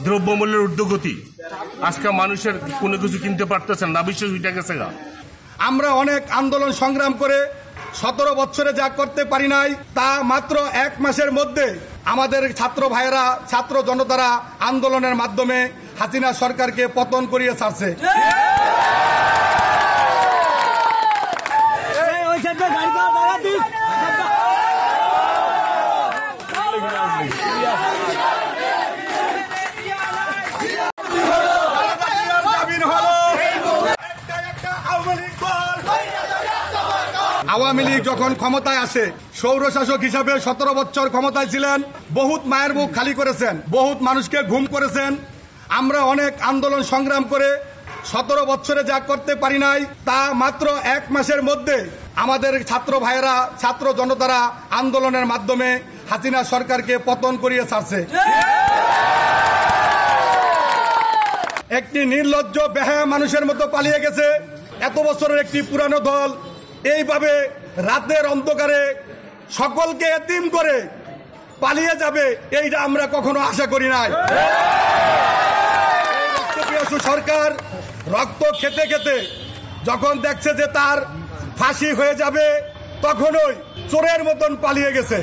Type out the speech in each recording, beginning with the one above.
দ্রব্যমূল্যের ঊর্ধ্বগতি, আজকে মানুষের কোনো কিছু কিনতে পারতেছেন না, বিশ্বাস উঠে গেছে। আমরা অনেক আন্দোলন সংগ্রাম করে 17 বছরে যা করতে পারি নাই তা মাত্র 1 মাসের মধ্যে আমাদের ছাত্র ভাইয়েরা, ছাত্র জনতারা আন্দোলনের মাধ্যমে হাসিনা সরকারকে পতন করিয়ে ছাড়ছে। আওয়ামী লীগ যখন ক্ষমতায় আসে, সৌরশাসক হিসাবে 17 বছর ক্ষমতায় ছিলেন, বহুত মায়ের মুখ খালি করেছেন, বহুত মানুষকে ঘুম করেছেন। আমরা অনেক আন্দোলন সংগ্রাম করে 17 বছরে যা করতে পারি নাই তা মাত্র 1 মাসের মধ্যে আমাদের ছাত্র ভাইয়েরা, ছাত্র জনতারা আন্দোলনের মাধ্যমে হাসিনা সরকারকে পতন করিয়ে ছাড়ছে। একটি নির্লজ্জ বেহায়া মানুষের মতো পালিয়ে গেছে। এত বছরের একটি পুরানো দল এইভাবে রাতের অন্ধকারে সকলকে এতিম করে পালিয়ে যাবে, এইটা আমরা কখনো আশা করি নাই। রক্তপিয়াসু সরকার রক্ত খেতে খেতে যখন দেখছে যে তার ফাঁসি হয়ে যাবে, তখনই চোরের মতন পালিয়ে গেছে।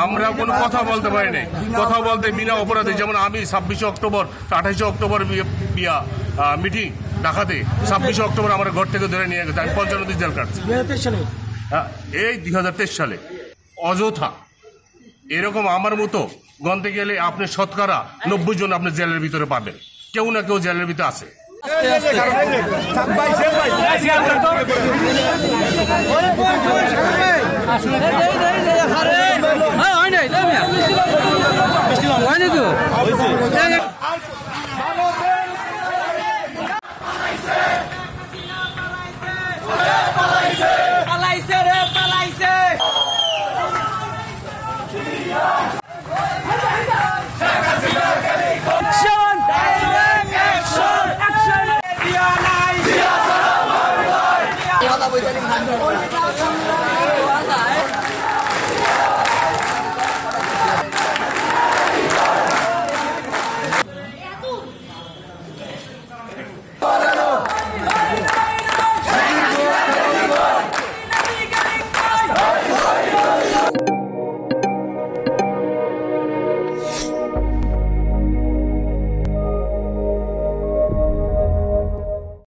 আমরা কোনো কথা বলতে পারি নাই, কথা বলতে বিনা অপরাধে। যেমন আমি 26 অক্টোবর 28 অক্টোবর মিটিং ঢাকাতে, 26 অক্টোবর আমার ঘর থেকে ধরে নিয়ে গেছে। আমি 55 দিন জেল কাটছি। এই 2023 সালে অযথা এরকম আমার মতো গন্তে গেলে আপনি শতকরা 90 জন আপনি জেলের ভিতরে পাবেন, কেউ না কেউ জেলের ভিতরে আছে। হয় নাই